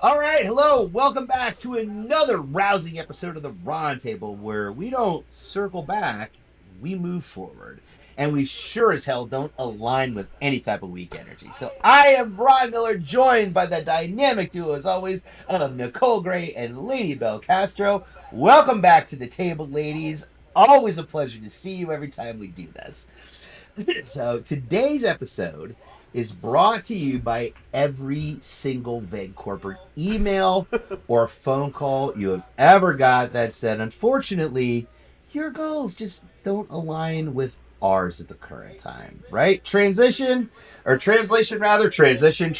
All right, hello, welcome back to another rousing episode of the Roundtable, where we don't circle back, we move forward, and we sure as hell don't align with any type of weak energy. So I am Ron Miller, joined by the dynamic duo, as always, of Nicole Gray and Lady Bell Castro. Welcome back to the table, ladies. Always a pleasure to see you every time we do this. So today's episode is brought to you by every single vague corporate email or phone call you have ever got that said, unfortunately, your goals just don't align with ours at the current time, right? Translation rather, translate.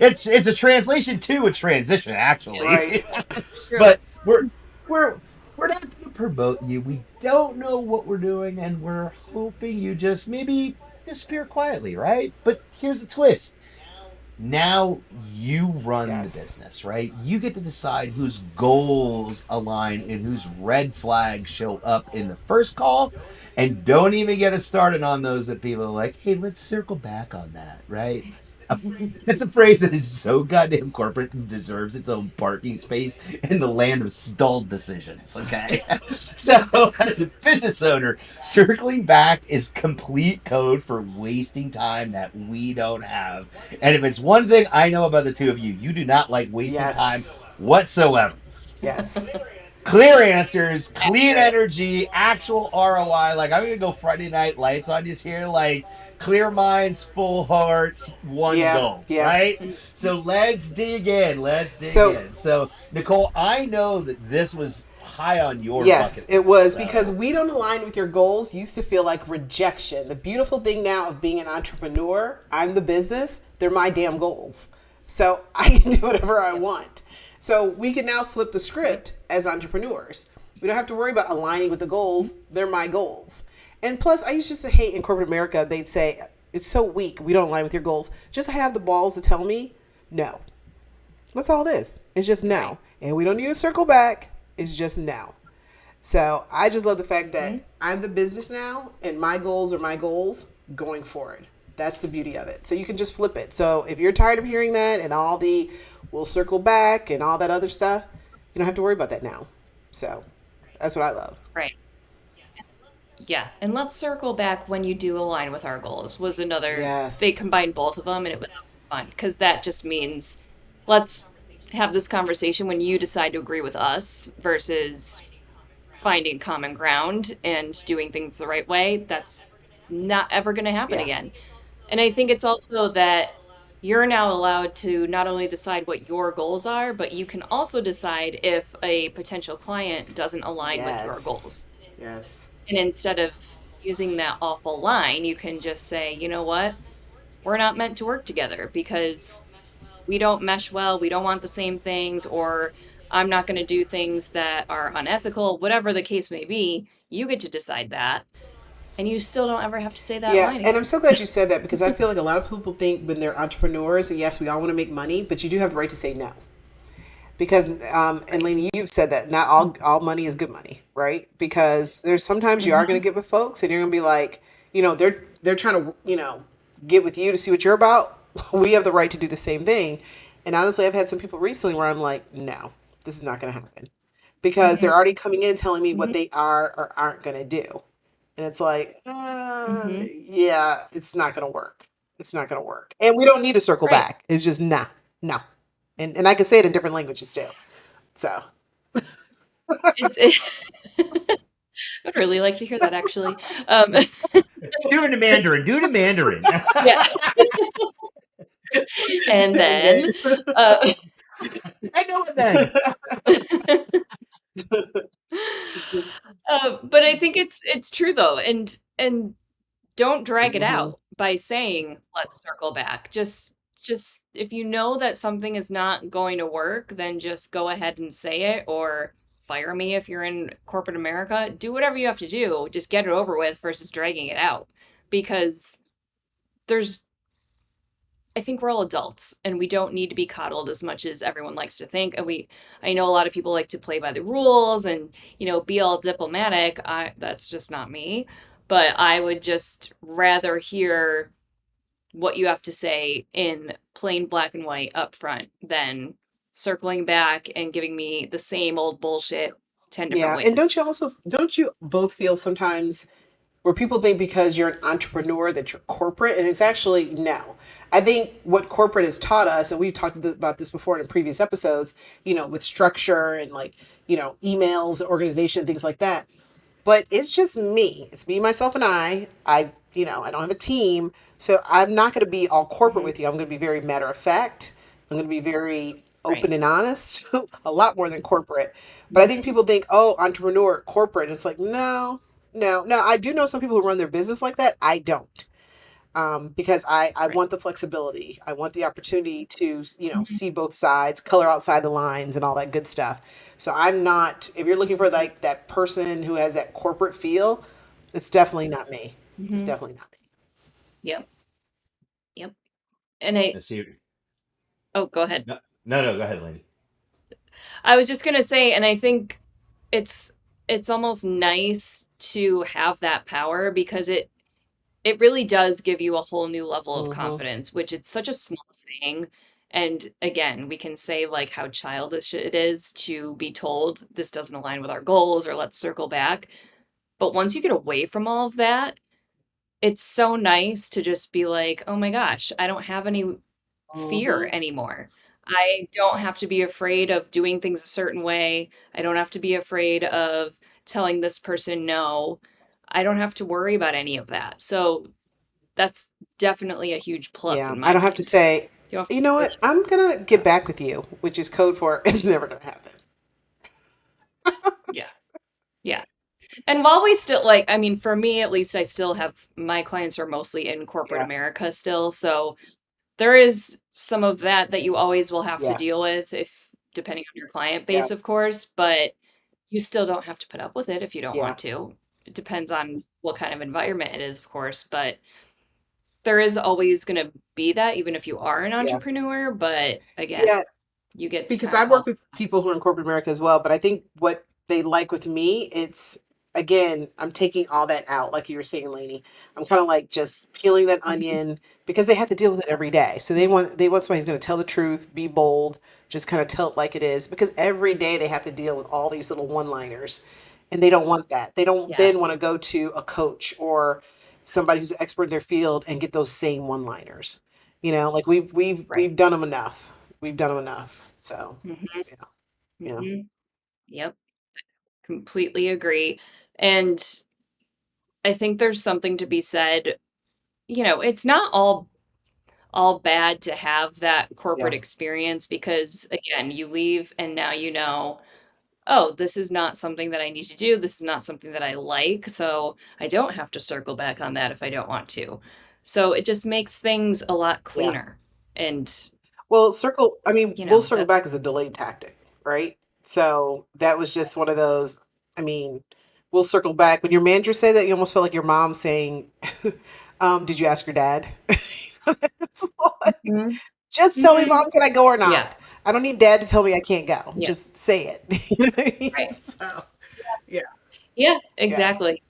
It's a translation to a transition, Right. actually. True. But we're we're not going to promote you. We don't know what we're doing, and we're hoping you just maybe disappear quietly, right? But here's the twist. Now you run the Yes. business, right? You get to decide whose goals align and whose red flags show up in the first call. And don't even get us started on those that people are like, hey, let's circle back on that, right? It's a phrase that is so goddamn corporate and deserves its own parking space in the land of stalled decisions, okay? So, as a business owner, circling back is complete code for wasting time that we don't have. And if it's one thing I know about the two of you, you do not like wasting time Yes. whatsoever. Yes. Clear answers, clean Accurate. energy, actual ROI. Like, I'm gonna go Friday Night Lights on you here. Like, clear minds, full hearts, one Yeah. goal, Yeah. right? So let's dig in. Let's dig So, in. So, Nicole, I know that this was high on your yes, bucket it list. was because So, we don't align with your goals used to feel like rejection. The beautiful thing now of being an entrepreneur, I'm the business, they're my damn goals. So I can do whatever I want. So we can now flip the script as entrepreneurs. We don't have to worry about aligning with the goals, they're my goals. And plus, I used to hate in corporate America, they'd say, it's so weak, we don't align with your goals. Just have the balls to tell me no. That's all it is. It's just Right. now. And we don't need to circle back. It's just now. So I just love the fact that I'm the business now and my goals are my goals going forward. That's the beauty of it. So you can just flip it. So if you're tired of hearing that and all the we'll circle back and all that other stuff, you don't have to worry about that now. So that's what I love. Right. Yeah. And let's circle back when you do align with our goals was another, they Yes. combined both of them and it was fun because that just means let's have this conversation when you decide to agree with us versus finding common ground and doing things the right way. That's not ever going to happen Yeah. again. And I think it's also that you're now allowed to not only decide what your goals are, but you can also decide if a potential client doesn't align with your Yes. goals. Yes. And instead of using that awful line, you can just say, you know what? We're not meant to work together because we don't mesh well, we don't want the same things, or I'm not going to do things that are unethical, whatever the case may be. You get to decide that. And you still don't ever have to say that Yeah, line and I'm again. so glad you said that because I feel like a lot of people think when they're entrepreneurs, and yes, we all want to make money, but you do have the right to say no. Because and Right. Lainey, you've said that not all money is good money, right? Because there's sometimes you are going to Hmm. get with folks, and you're going to be like, they're trying to get with you to see what you're about. We have the right to do the same thing. And honestly, I've had some people recently where I'm like, no, this is not going to happen because they're Hmm. already coming in telling me what Hmm. they are or aren't going to do, and it's like, Hmm. yeah, it's not going to work. It's not going to work, and we don't need to circle Right. back. It's just nah, no, and I can say it in different languages too. So It's I'd really like to hear that actually. doing the Mandarin, do the Mandarin. Yeah. it's And very then, good. uh, I know it then. but I think it's true though, and don't drag it Hmm. out by saying let's circle back. Just if you know that something is not going to work, then just go ahead and say it or fire me if you're in corporate America. Do whatever you have to do. Just get it over with versus dragging it out because there's I think we're all adults and we don't need to be coddled as much as everyone likes to think. I know a lot of people like to play by the rules and, be all diplomatic. That's just not me. But I would just rather hear what you have to say in plain black and white up front than circling back and giving me the same old bullshit 10 different Yeah. And ways. don't you both feel sometimes where people think because you're an entrepreneur that you're corporate, and it's actually no. I think what corporate has taught us, and we've talked about this before in previous episodes, with structure and like, emails, organization, things like that. But it's just me. It's me, myself, and I. I don't have a team, so I'm not going to be all corporate Hmm. with you. I'm going to be very matter of fact. I'm going to be very Right. open and honest, a lot more than corporate. But I think people think, oh, entrepreneur, corporate. It's like, no, no, no. I do know some people who run their business like that. I don't. Because I Right. want the flexibility. I want the opportunity to, Mhm. see both sides, color outside the lines, and all that good stuff. So I'm not, if you're looking for like that person who has that corporate feel, it's definitely not me. It's Mhm. definitely not me. Yep. Yep. And I, Let's see. oh, go ahead. No, no, no. Go ahead, lady. I was just gonna say, and I think it's it's almost nice to have that power because it really does give you a whole new level of Hmm. confidence, which it's such a small thing. And again, we can say like how childish it is to be told this doesn't align with our goals or let's circle back. But once you get away from all of that, it's so nice to just be like, oh my gosh, I don't have any fear Hmm. anymore. I don't have to be afraid of doing things a certain way. I don't have to be afraid of telling this person no. I don't have to worry about any of that. So that's definitely a huge plus Yeah, in I my don't have to mind. say, You don't have you to know worry. what? I'm gonna get back with you, which is code for it's never gonna happen. Yeah. Yeah. And while we still like, I mean, for me at least, I still have my clients are mostly in corporate Yeah. America still. So there is some of that that you always will have to deal Yes. with if depending on your client Yeah. base, of course, but you still don't have to put up with it if you don't Yeah. want to. It depends on what kind of environment it is, of course, but there is always going to be that even if you are an Yeah. entrepreneur, but again, Yeah. you get to Because kind of I call work the with people shots. who are in corporate America as well, but I think what they like with me, it's again, I'm taking all that out, like you were saying, Lainey. I'm kind of like just peeling that Mhm. onion because they have to deal with it every day. So they want somebody who's going to tell the truth, be bold, just kind of tell it like it is. Because every day they have to deal with all these little one-liners, and they don't want that. They don't then want Yes. to go to a coach or somebody who's an expert in their field and get those same one-liners. Like Right. we've done them enough. We've done them enough. So, Hmm. yeah, yeah, Hmm. Yep. Completely agree. And I think there's something to be said, it's not all bad to have that yeah, corporate experience because again, you leave and now you know, oh, this is not something that I need to do. This is not something that I like, so I don't have to circle back on that if I don't want to. So it just makes things a lot yeah. cleaner. And, Well, we'll circle that's back as a delayed tactic, right? So that was just one of those. I mean, we'll circle back. When your manager said that, you almost felt like your mom saying, "Did you ask your dad?" It's like, Mhm. just tell me, Mhm. mom, can I go or Yeah. not? I don't need dad to tell me I can't go. Yeah. Just say it. You know what I mean? Right. So, yeah, Yeah, yeah, exactly.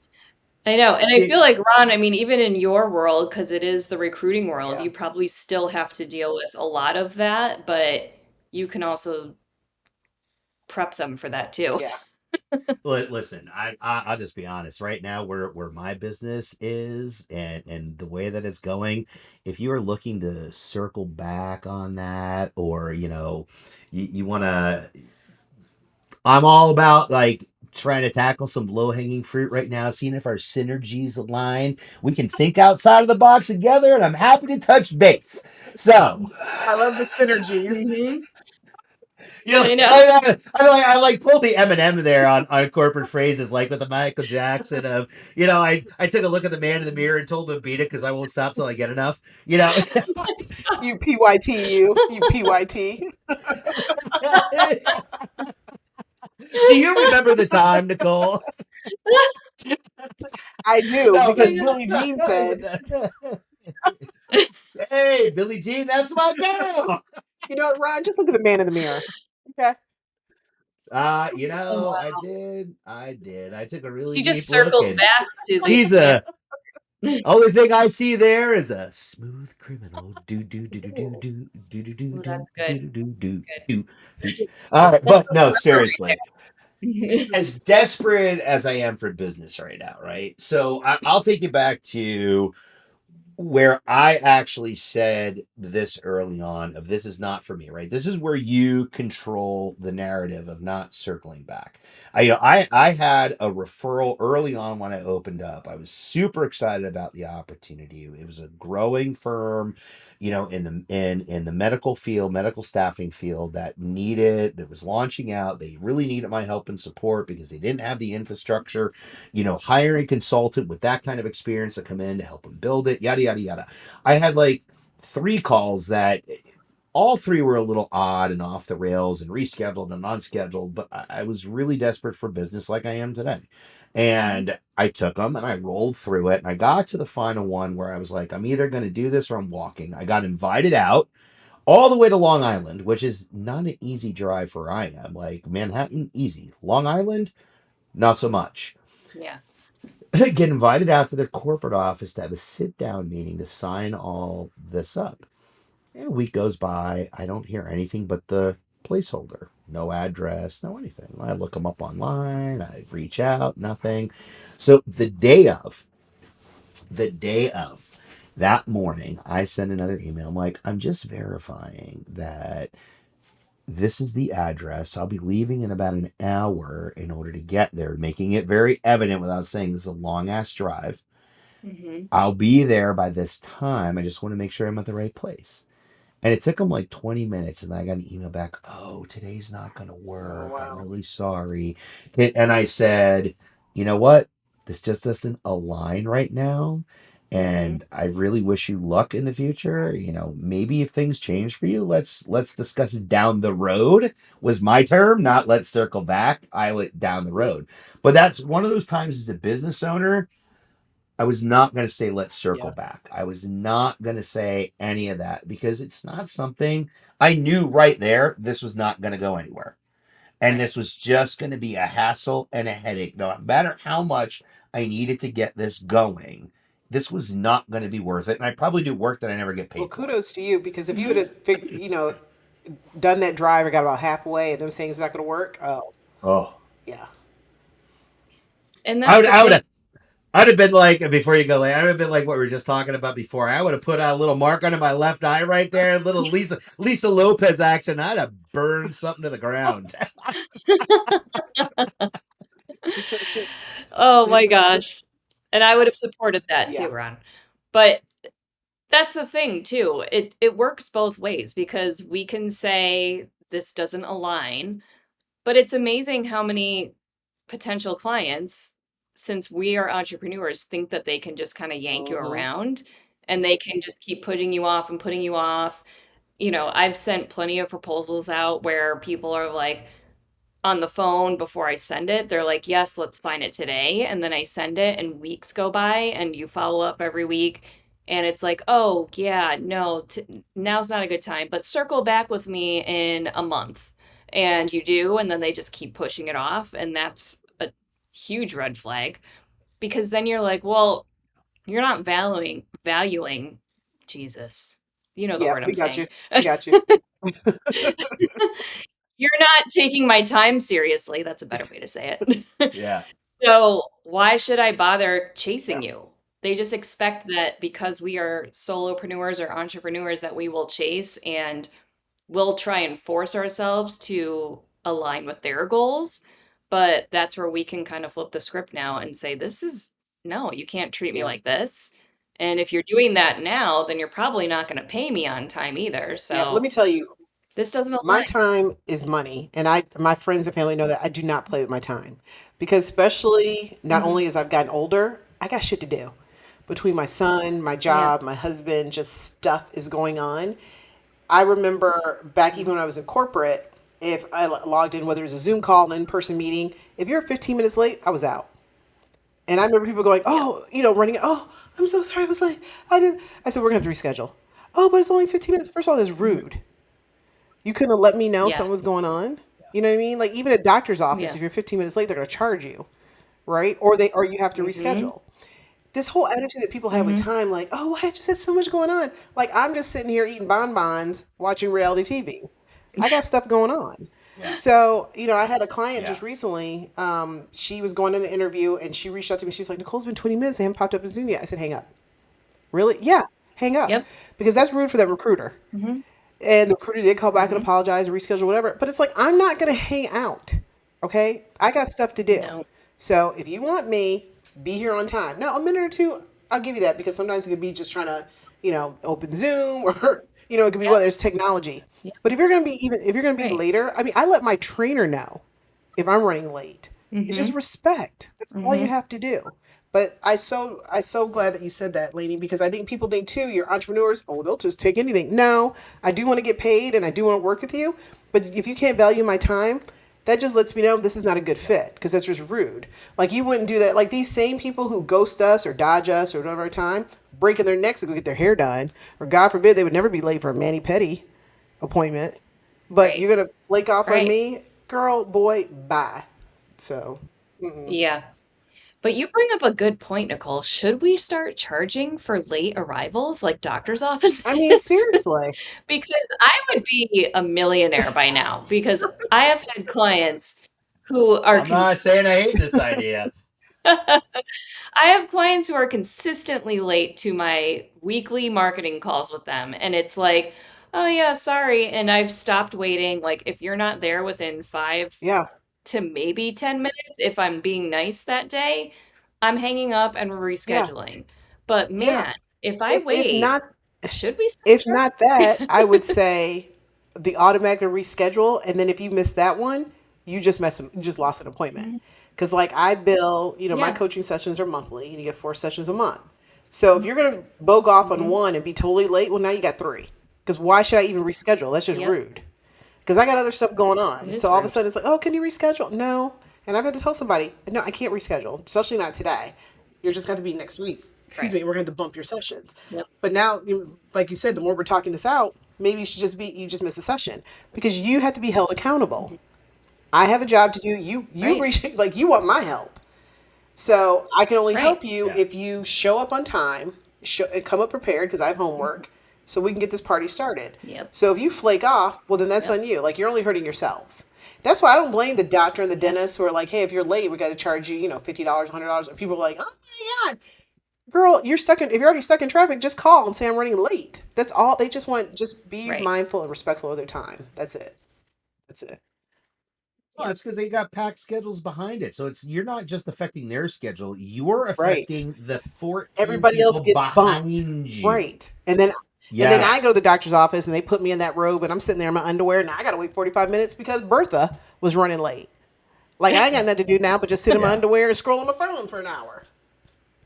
I know. And I feel See, like Ron, I mean, even in your world, because it is the recruiting world, yeah, you probably still have to deal with a lot of that, but you can also prep them for that too. yeah, listen, I'll just be honest. Right now, where my business is, and the way that it's going, if you are looking to circle back on that, or you want to, I'm all about like trying to tackle some low hanging fruit right now, seeing if our synergies align. We can think outside of the box together, and I'm happy to touch base. So, I love the synergies. Hmm. yeah, I know. I like pulled the Eminem there on corporate phrases, like with the Michael Jackson of, I took a look at the man in the mirror and told him to beat it because I won't stop till I get enough. You PYT, you PYT. Do you remember the time, Nicole? I do No, because but Billie Jean said, hey, Billie Jean, that's my girl. you know what, Ron, just look at the man in the mirror. Okay. Oh, I wow. did. I did. I took a really She just deep look, circled and back to the he's man. a Only thing I see there is a smooth criminal. Do do do do do Ooh, do do do do ooh, do that's good. do do That's do good. do do. All right, That's but the no, flipper seriously. right there. As desperate as I am for business right now, right? So I'll take you back to where I actually said this early on of this is not for me, right? This is where you control the narrative of not circling back. I had a referral early on when I opened up. I was super excited about the opportunity. It was a growing firm, in the medical field, medical staffing field that was launching out. They really needed my help and support because they didn't have the infrastructure, hiring a consultant with that kind of experience to come in to help them build it, yada, yada, yada. I had like three calls that all three were a little odd and off the rails and rescheduled and unscheduled, but I was really desperate for business like I am today. And I took them and I rolled through it. And I got to the final one where I was like, I'm either going to do this or I'm walking. I got invited out all the way to Long Island, which is not an easy drive where I am. Like Manhattan, easy. Long Island, not so much. Yeah. Get invited out to the corporate office to have a sit down meeting to sign all this up. And a week goes by. I don't hear anything but the placeholder. No address, no anything. I look them up online. I reach out, nothing. So the day of that morning, I send another email. I'm like, I'm just verifying that this is the address. I'll be leaving in about an hour in order to get there, making it very evident without saying this is a long ass drive. Hmm. I'll be there by this time. I just want to make sure I'm at the right place. And it took them like 20 minutes, and I got an email back. Oh, today's not going to Oh work. I'm wow. really sorry. And I said, you know what? This just doesn't align right now. Hmm. And I really wish you luck in the future. Maybe if things change for you, let's discuss it down the road. Was my term, not let's circle back. I went down the Yeah. road. But that's one of those times as a business owner I was not going to say, let's circle Yeah. back. I was not going to say any of that because it's not something I knew right there. This was not going to go anywhere. And Right. this was just going to be a hassle and a headache. No matter how much I needed to get this going, this was not going to be worth it. And I probably do work that I never get Well, paid for. kudos to you because if you would Hmm. have done that drive or got about halfway and them saying it's not going to work, oh Oh, yeah. And I that's would, the I would thing. have, I'd have been like, before you go, Lane, I would have been like what we were just talking about before. I would have put out a little mark under my left eye right there, a little Lisa Lopez action. I'd have burned something to the ground. Oh my gosh. And I would have supported that Yeah. too, Ron. But that's the thing too. It works both ways because we can say this doesn't align, but it's amazing how many potential clients, since we are entrepreneurs, think that they can just kind of yank you Mm-hmm. around and they can just keep putting you off and putting you off. I've sent plenty of proposals out where people are like, on the phone before I send it, they're like, yes, let's sign it today. And then I send it and weeks go by and you follow up every week. And it's like, oh, yeah, no, now's not a good time, but circle back with me in a month. And you do. And then they just keep pushing it off. And that's a huge red flag because then you're like, well, you're not valuing Jesus. You know the Yeah, word I'm we got you. saying. We got you. You're not taking my time seriously. That's a better way to say it. Yeah. So why should I bother Yeah. chasing you? They just expect that because we are solopreneurs or entrepreneurs that we will chase and we'll try and force ourselves to align with their goals. But that's where we can kind of flip the script now and say, this is no, you can't treat me Yeah. like this. And if you're doing that now, then you're probably not going to pay me on time either. Yeah. Let So me tell you, this doesn't my align. time is money, and my friends and family know that I do not play with my time because especially not Hmm. only as I've gotten older, I got shit to do. Between my son, my Yeah. job, my husband, just stuff is going on. I remember back even when I was in corporate, if I logged in, whether it was a Zoom call, an in-person meeting, if you're 15 minutes late, I was out. And I remember people going, Yep. "Oh, running. Oh, I'm so sorry. I was late. I didn't." I said, "We're gonna have to reschedule." Oh, but it's only 15 minutes. First of all, that's Mhm. rude. You couldn't have let me know Yeah. something was going on. You know what I mean? Like even at doctor's office, Yeah. if you're 15 minutes late, they're gonna charge you, right? Or you have to Mhm. reschedule. this whole attitude that people have with Mm-hmm. time, like, oh, I just had so much going on. Like, I'm just sitting here eating bonbons, watching reality TV. I got stuff going on. Yeah. So, I had a client Yeah. just recently. She was going in an interview and she reached out to me. She's like, Nicole's been 20 minutes. They haven't popped up in Zoom yet. I said, hang up. Really? Yeah, hang up. Yep. Because that's rude for that recruiter. Mm-hmm. And the recruiter did call back and Mm-hmm. apologize, reschedule, whatever. But it's like, I'm not going to hang out. Okay? I got stuff to do. No. So if you want me, be here on time. Now, a minute or two, I'll give you that because sometimes it could be just trying to, open Zoom or, it could be Yep. whether it's technology. Yep. But if you're going to be Right. later, I mean, I let my trainer know if I'm running late. It's Mm-hmm. just respect. That's all you Mm-hmm. have to do. But I so glad that you said that, lady, because I think people think too, you're entrepreneurs, oh, they'll just take anything. No, I do want to get paid and I do want to work with you. But if you can't value my time, that just lets me know this is not a good fit because that's just rude. Like you wouldn't do that. Like these same people who ghost us or dodge us or whatever time, breaking their necks to go get their hair done, or God forbid they would never be late for a mani pedi appointment. But Right. you're gonna flake off on Right. me, girl, boy, bye. So, Yeah. But you bring up a good point, Nicole. Should we start charging for late arrivals like doctor's I mean, offices? seriously. Because I would be a millionaire by now because I have had clients who are I'm not saying I hate this idea. I have clients who are consistently late to my weekly marketing calls with them. And it's like, oh, yeah, sorry. And I've stopped waiting. Like, if you're not there within 5 Yeah, to maybe 10 minutes, if I'm being nice that day, I'm hanging up and yeah, rescheduling. But yeah. man, if I If wait, not, should we start if not that, I would charging? say the automatic reschedule, and then if you miss that one, you just lost an appointment. Mhm. Because like I bill, my Yeah. coaching sessions are monthly, and you get 4 sessions a month. So if you're gonna bog off on Hmm. one and be totally late, well now you got three. Because why should I even reschedule? That's just Yep. rude. Because I got other stuff going It on. So is all of a rude. sudden it's like, oh, can you reschedule? No. And I've had to tell somebody, no, I can't reschedule, especially not today. You're just got to be next week. Excuse Right. me, we're going to bump your sessions. Yep. But now, like you said, the more we're talking this out, maybe you just miss a session because you have to be held accountable. Mhm. I have a job to do. You Right. reach like you want my help. So I can only Right. help you Yeah. if you show up on time, come up prepared because I have homework, so we can get this party started. Yep. So if you flake off, well then that's Yep. on you. Like you're only hurting yourselves. That's why I don't blame the doctor and the Yes. dentist who are like, hey, if you're late, we got to charge you, $50, $100, and people are like, oh my god, girl, if you're already stuck in traffic, just call and say I'm running late. That's all. They just be Right. mindful and respectful of their time. That's it. That's it. Well, Yep. it's because they got packed schedules behind it. So you're not just affecting their schedule, you're Right. affecting the 14 Everybody else people gets bumped. behind you. Right. And then I go Yes. to the doctor's office and they put me in that robe and I'm sitting there in my underwear and I gotta wait 45 minutes because Bertha was running late. Like I ain't got nothing to do now but just sit in my Yeah. underwear and scroll on my phone for an hour.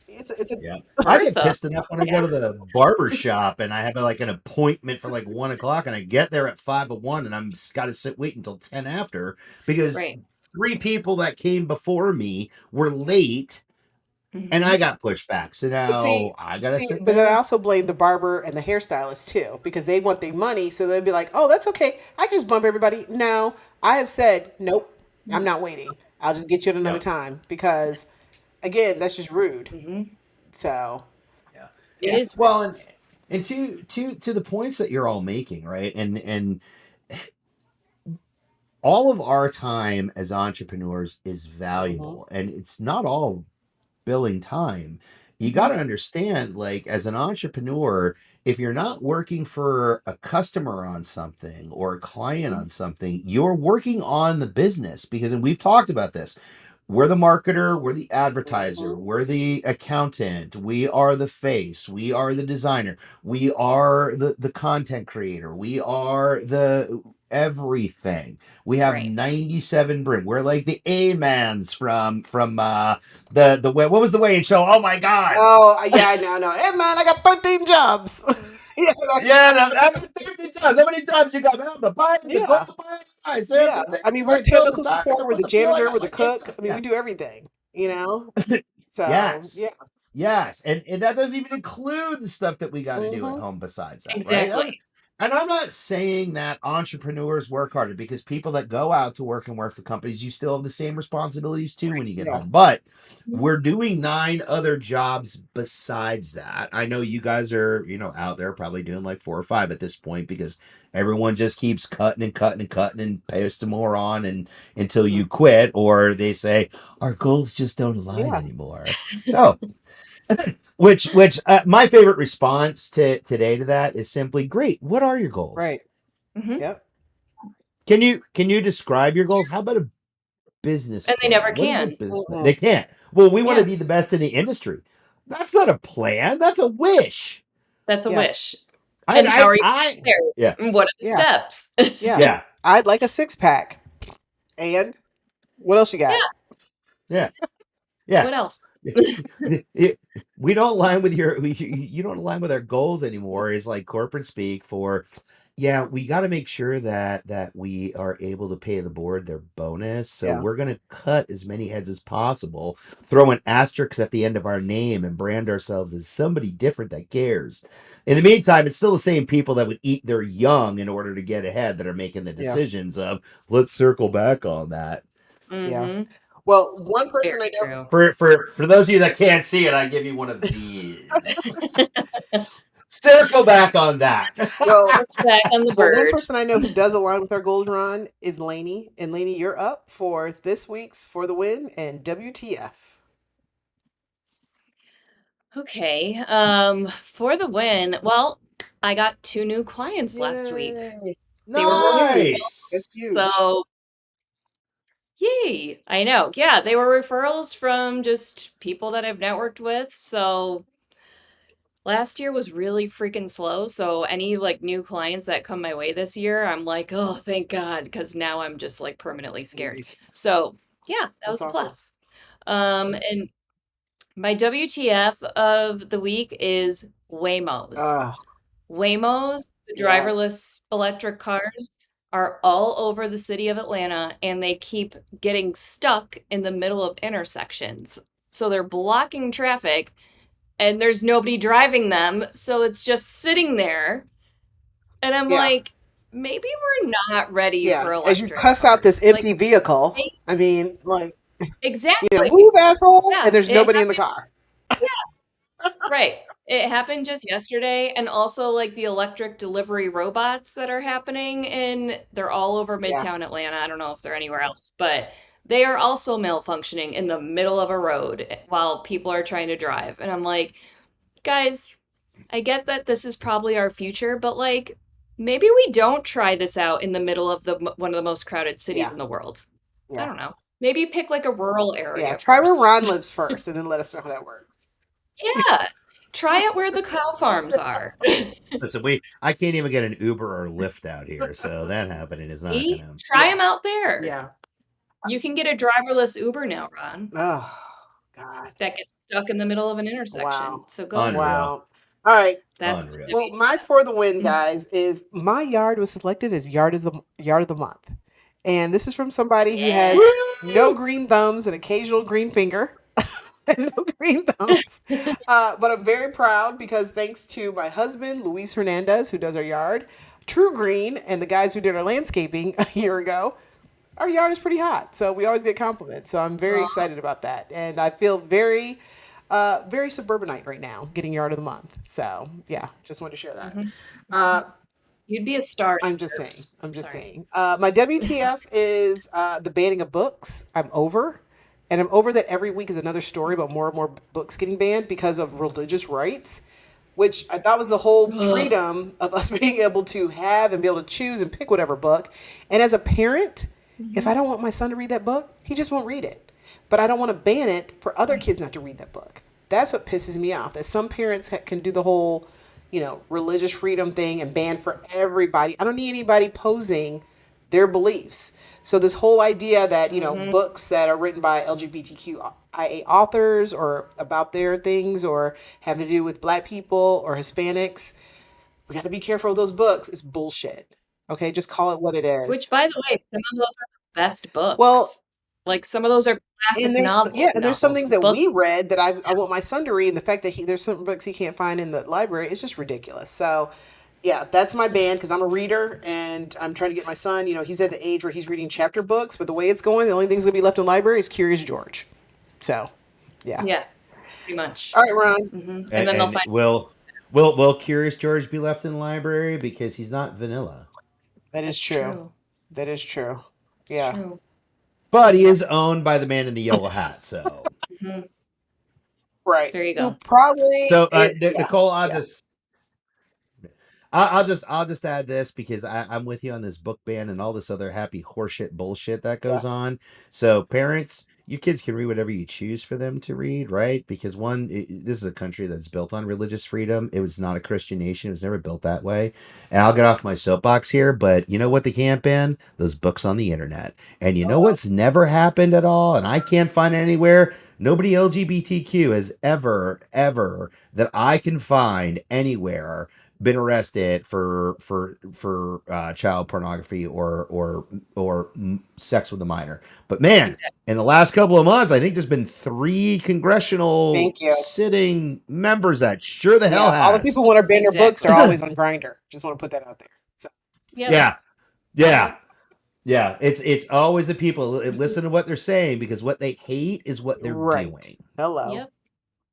It's a Yeah. I get Bertha. pissed enough when I go Yeah. to the barber shop and I have like an appointment for like 1 o'clock and I get there at 5:01 and I'm got to wait until 10 after because Right. 3 people that came before me were late and Hmm. I got pushed back. So But see, now I gotta sit but then I there. also blame the barber and the hairstylist too, because they want their money, so they'll be like, "Oh, that's okay. I can just bump everybody." No, I have said, "Nope, I'm not waiting. I'll just get you at another Yep. time," because again, that's just rude. Hmm. So Yeah. It yeah, is rude. Well, and to the points that you're all making, right? And all of our time as entrepreneurs is hmm valuable and it's not all billing time. You got Hmm. to understand, like, as an entrepreneur, if you're not working for a customer on something or a client on something, you're working on the business because, and we've talked about this. We're the marketer, we're the advertiser, hmm we're the accountant, we are the face, we are the designer, we are the content creator, we are the everything. We have Right. 97 bring. We're like the A-mans from the what was the Wayne show? Oh my god. Oh yeah, I know, I know. Hey man, I got 13 jobs. yeah, Yeah, how many times you got the buy, the yeah, girl buys, yeah. everything. I mean, we're I fill the technical tires, I support. We're put the the fuel, I janitor. got We're the my kids. cook. I mean, Yeah. we do everything. You know. So Yes. yeah. Yes. And that doesn't even include the stuff that we got to do at hmm home besides that, right? Exactly. And I'm not saying that entrepreneurs work harder, because people that go out to work and work for companies, you still have the same responsibilities too when you get Yeah. home. But Mhm. we're doing 9 other jobs besides that. I know you guys are, out there probably doing like 4 or 5 at this point, because everyone just keeps cutting and cutting and cutting and posting more on, and until you quit, or they say our goals just don't align Yeah. anymore. Oh, which my favorite response to today to that is simply, great. What are your goals? Right. Mhm. Yep. Can you describe your goals? How about a business And they never plan? What is your can. business plan? Mm-mm. They can't. Well, we want to Yeah, be the best in the industry. That's not a plan. That's a wish. that's a Yeah. wish. And how are you there? Yeah, And what are the Yeah. steps? Yeah. yeah, I'd like a 6-pack. And what else you Yeah, got? yeah, yeah. what else? It- we don't align with you don't align with our goals anymore, is like corporate speak for, yeah, we got to make sure that we are able to pay the board their bonus, so Yeah. we're going to cut as many heads as possible, throw an asterisk at the end of our name, and brand ourselves as somebody different that cares. In the meantime, it's still the same people that would eat their young in order to get ahead that are making the Yeah. decisions of, let's circle back on that. Yeah. Mhm. Well, one person I Very know. true. For those of you that can't see it, I give you one of these. Circle back on that. Well, Look back on the one bird. person I know who does align with our goals, Ron, is Laine. And Laine, you're up for this week's For the Win and WTF. Okay, for the win, well, I got 2 new clients last week. Yay. They were Huge. referrals, That's Nice. huge. so yay! I know. Yeah, they were referrals from just people that I've networked with, so last year was really freaking slow, so any, like, new clients that come my way this year, I'm like, "Oh, thank God," because now I'm just, like, permanently scared. Nice. So, yeah, that That's was a awesome. plus. And my WTF of the week is Waymos. Ah, Waymos, the yes. driverless electric cars, are all over the city of Atlanta, and they keep getting stuck in the middle of intersections. So they're blocking traffic, and there's nobody driving them, so it's just sitting there. And I'm Yeah. like, maybe we're not ready Yeah. for As you electric cuss out this cars. Like, empty vehicle, may- I mean, like, exactly. move, asshole, and Yeah, there's it nobody in the happened. car. Right. It happened just yesterday, and also like the electric delivery robots that are happening they're all over Yeah. Midtown Atlanta. I don't know if they're anywhere else, but they are also malfunctioning in the middle of a road while people are trying to drive. And I'm like, guys, I get that this is probably our future, but like maybe we don't try this out in the middle of the one of the most crowded cities Yeah. in the world. I Yeah. don't know. Maybe pick like a rural Yeah. area Try where first. Ron lives first and then let us know how that works. Yeah. Try it where the cow farms are. Listen, I can't even get an Uber or Lyft out here, so that happening is not See? gonna. Try them out there. Yeah. You can get a driverless Uber now, Ron, Oh, God. that gets stuck in the middle of an intersection. Wow. So go ahead. Unreal. Wow. All right. That's my Unreal. Well, my WTF. for the win, guys, is my yard was selected as yard of the month, and this is from somebody who Yeah. has no Woo! green thumbs and occasional green finger. And no green thumbs. But I'm very proud because thanks to my husband, Luis Hernandez, who does our yard, True Green, and the guys who did our landscaping a year ago, our yard is pretty hot. So we always get compliments. So I'm very Aw, excited about that. And I feel very suburbanite right now, getting yard of the month. So yeah, just wanted to share that. mhm. Uh, You'd be a star in I'm just saying. Curbs. I'm just Sorry. saying. My WTF is the banning of books. I'm over. And I'm over that every week is another story about more and more books getting banned because of religious rights, which I thought was the whole Ugh. freedom of us being able to have and be able to choose and pick whatever book. And as a parent, if I Mhm. don't want my son to read that book, he just won't read it. But I don't want to ban it for other Right. kids not to read that book. That's what pisses me off. That some parents can do the whole, religious freedom thing and ban for everybody. I don't need anybody posing their beliefs. So this whole idea that, Mhm. books that are written by LGBTQIA authors or about their things or having to do with black people or Hispanics, we got to be careful of those books. It's bullshit. Okay, just call it what it Which, is. by the way, some of those are the best Well, books. Like some of those are and classic there's and there's some novels. things that Book. we read that I want my son to read, and the fact that there's some books he can't find in the library is just ridiculous. So Yeah, that's my band because I'm a reader and I'm trying to get my son. He's at the age where he's reading chapter books, but the way it's going, the only thing that's gonna be left in the library is Curious George. So, yeah. Yeah, pretty much. All right, Ron. And then they'll And find. will Curious George be left in the library because he's not vanilla? That is That's true. true. That is true. It's Yeah. true. But he is owned by the man in the yellow hat. So, hmm Right. There you Who go. probably so yeah. Nicole, Yeah. I'll just add this because I'm with you on this book ban and all this other happy horseshit bullshit that Yeah. goes on. So parents, you kids can read whatever you choose for them to read, right? Because this is a country that's built on religious freedom. It was not a Christian nation. It was never built that way. And I'll get off my soapbox here, but you know what they can't ban? Those books on the internet. And you know Hello. what's never happened at all? And I can't find it anywhere. Nobody LGBTQ has ever that I can find anywhere been arrested for child pornography or sex with a minor. But man, Exactly. in the last couple of months, I think there's been 3 congressional Thank you. sitting members that sure the hell Yeah. All the has. people who want to ban their books are Exactly. always on Grinder. Just want to put that out there. So Yep. Yeah. It's always the people listen to what they're saying because what they hate is what they're right. doing. Hello. Yep.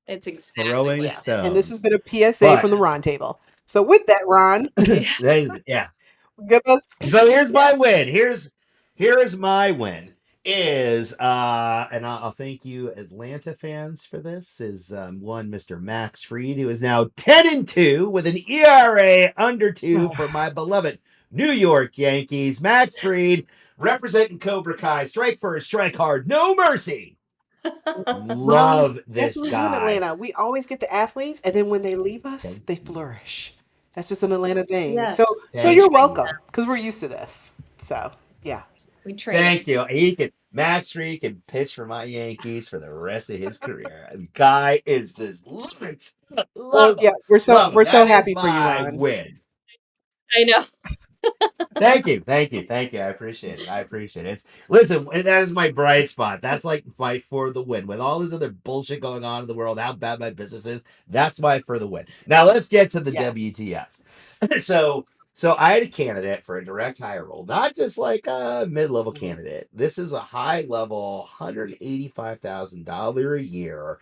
It's exactly Throwing what. stones. And this has been a PSA But from the Ron table. So with that, Ron, yeah. give us. So here's my Yes. win. Here is my win. Is and I'll thank you Atlanta fans for this. Is one Mr. Max Fried, who is now 10-2 with an ERA under 2 for my beloved New York Yankees. Max Fried representing Cobra Kai. Strike first, strike hard, no mercy. Love Ron, this that's what we do in guy. Atlanta. We always get the athletes, and then when they leave us, they flourish. That's just an Atlanta thing. Yes. So Thank you're you. welcome because we're used to this. So yeah. We train. Thank you. Max Fried can pitch for my Yankees for the rest of his career. The guy is just Well, yeah, we're so That is happy for you, my Ron. win. I know. Thank you. I appreciate it. Listen, and that is my bright spot. That's like fight for the win. With all this other bullshit going on in the world, how bad my business is, that's my for the win. Now let's get to the Yes. WTF. So I had a candidate for a direct hire role, not just like a mid-level candidate. This is a high-level, $185,000 a year,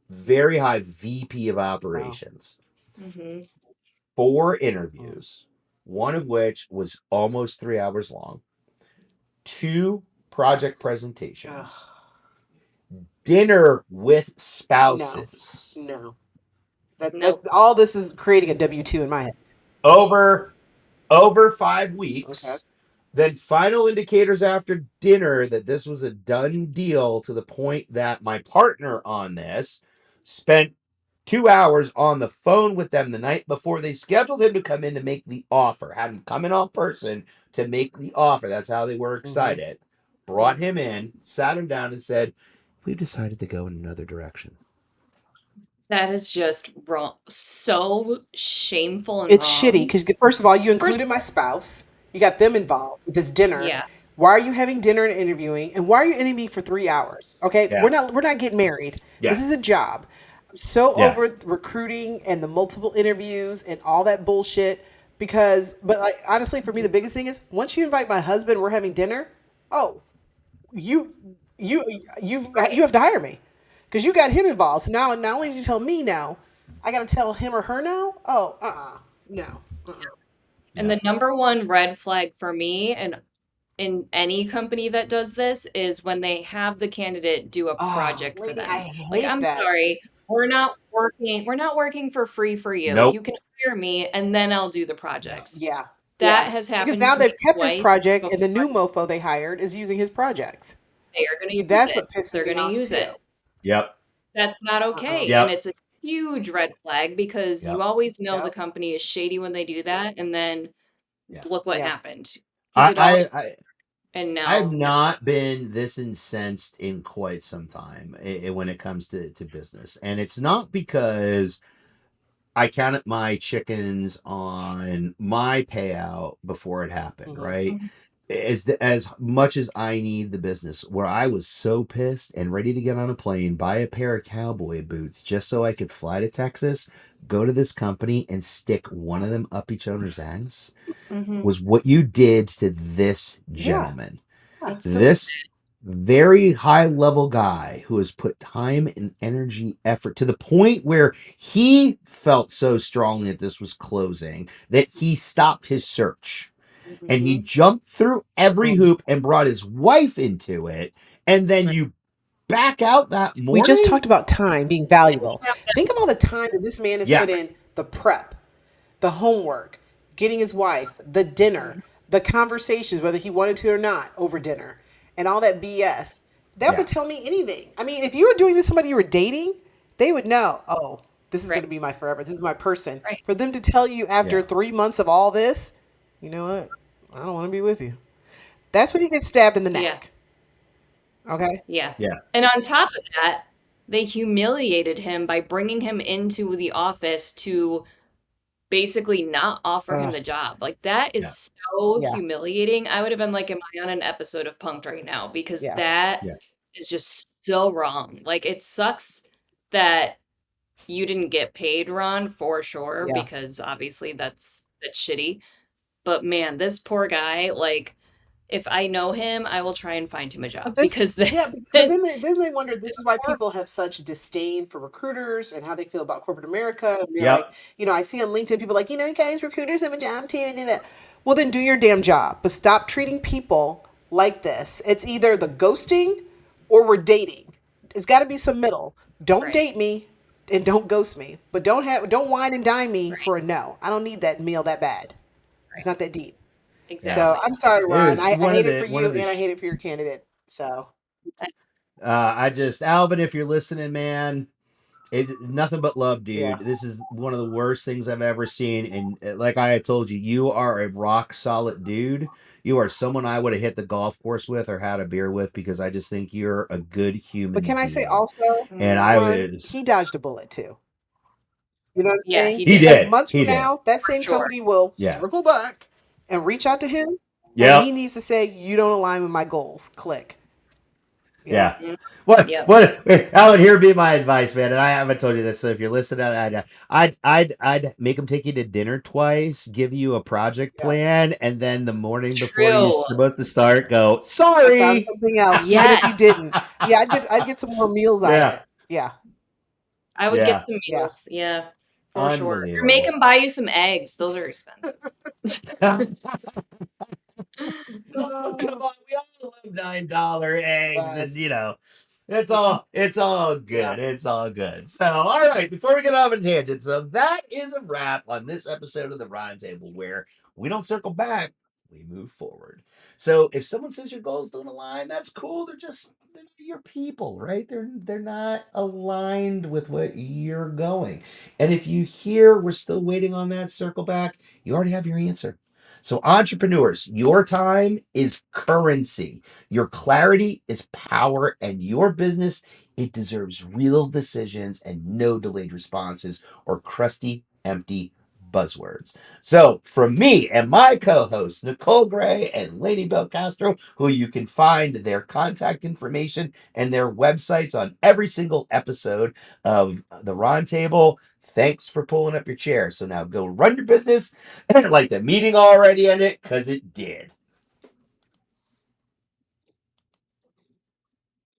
very high VP of operations. hmm 4 interviews, one of which was almost 3 hours long, 2 project presentations, dinner with spouses. No. That Nope. all this is creating a W-2 in my head. Over 5 weeks. Okay. Then final indicators after dinner that this was a done deal, to the point that my partner on this spent 2 hours on the phone with them the night before they scheduled him to come in to make the offer. Had him come in on person to make the offer. That's how they were excited. Brought him in, sat him down and said, "We've decided to go in another direction." That is just wrong. So shameful and It's wrong. shitty because first of all, you included my spouse. You got them involved with this dinner. Yeah. Why are you having dinner and interviewing? And why are you interviewing for 3 hours? Okay, Yeah. we're not getting married. Yeah. This is a job. I'm so Yeah. over recruiting and the multiple interviews and all that bullshit. But like, honestly, for me, the biggest thing is once you invite my husband, we're having dinner. Oh, you have to hire me because you got him involved. So now, not only did you tell me now, I got to tell him or her now. Oh, no. And the number one red flag for me, and in any company that does this, is when they have the candidate do a project for Laine, them. I Like, hate I'm that. sorry, we're not working for free for you. Nope. You can hire me and then I'll do the projects. Yeah. That has happened Because now to me they've kept his twice project, and the before. new mofo they hired is using his projects. They are going to See, use that's it. what pisses They're me going off to use too. it. Yep. That's not okay. Yep. And it's a huge red flag because Yep. you always know the Yep. company is shady when they do that. And then Yeah. look what Yeah. happened. He did all and I've now not been this incensed in quite some time when it comes to business. And it's not because I counted my chickens on my payout before it happened, Mhm. right? as much as I need the business, where I was so pissed and ready to get on a plane, buy a pair of cowboy boots just so I could fly to Texas, go to this company and stick one of them up each other's ass, Mhm. was what you did to this Yeah. gentleman. It's so This sad. very high level guy who has put time and energy, effort to the point where he felt so strongly that this was closing that he stopped his search and he Mhm. jumped through every Um, hoop and brought his wife into it. And then Right. you back out that we just morning. talked about time being valuable. Think of all the time that this man has put Yes. in the prep, the homework, getting his wife, the dinner, Mhm. the conversations, whether he wanted to or not, over dinner, and all that BS. That Yeah. would tell me anything. I mean, if you were doing this with somebody you were dating, they would know, oh, this is Right. going to be my forever. This is my person. Right. For them to tell you after Yeah. 3 months of all this, you know what? I don't want to be with you. That's when you get stabbed in the Yeah. neck. Okay? Yeah. Yeah. And on top of that, they humiliated him by bringing him into the office to basically not offer him Uh, the job. Like that Yeah. is so yeah. humiliating. I would have been like, am I on an episode of Punked right now? Because Yeah. that Yeah. is just so wrong. Like it sucks that you didn't get paid, Ron, for sure, Yeah. because obviously that's shitty. But man, this poor guy, like if I know him, I will try and find him a job This, because yeah, but it's then they wonder this is why horrible. people have such disdain for recruiters and how they feel about corporate America. And they're like, Yep. I see on LinkedIn people like, you guys, recruiters have a job too. And well, then do your damn job, but stop treating people like this. It's either the ghosting or we're dating. It's got to be some middle. Don't Right, date me and don't ghost me, but don't wine and dine me right, for a no. I don't need that meal that bad. It's right. not that deep. Yeah. So Exactly. I'm sorry, It Ron. was I one hate of it for the you and I hate it for your candidate. So I just, Alvin, if you're listening, man, it's nothing but love, yeah. dude. This is one of the worst things I've ever seen. And like I had told you, you are a rock solid dude. You are someone I would have hit the golf course with or had a beer with because I just think you're a good But human can I say being. also, And Mhm. I Ron, was, he dodged a bullet too. You know what I'm Yeah, saying? he he did Because did. months He from did. now, that for same sure. company will Yeah. circle back and reach out to him, and he Yep. needs to say, "You don't align with my goals." Click. Yeah. Yeah. Mhm. What? Yep. What? Alan, here would be my advice, man. And I haven't told you this, so if you're listening, I'd make him take you to dinner twice, give you a project Yes. plan, and then the morning before you're True. supposed to start, go, I found sorry. something else, even if you Yes. didn't. Yeah, I'd get some more meals out of Yeah. it. Yeah. I would get Yeah. some Yeah. meals. Yeah, for sure. Or make Unbelievable. him buy you some eggs. Those are expensive. Oh, come on, we all love $9 eggs, and Yes. it's all Yeah. good. It's all good. So, all right, before we get off on tangent, so that is a wrap on this episode of the Round Table, where we don't circle back, we move forward. So, if someone says your goals don't align, that's cool. They're not your people, right? They're not aligned with what you're going. And if you hear we're still waiting on that circle back, you already have your answer. So, entrepreneurs, your time is currency. Your clarity is power, and your business, it deserves real decisions and no delayed responses or crusty, empty buzzwords. So, from me and my co hosts, Nicole Gray and Lady Bell Castro, who you can find their contact information and their websites on every single episode of the Ron Table. Thanks for pulling up your chair. So now go run your business like the meeting already ended, because it did.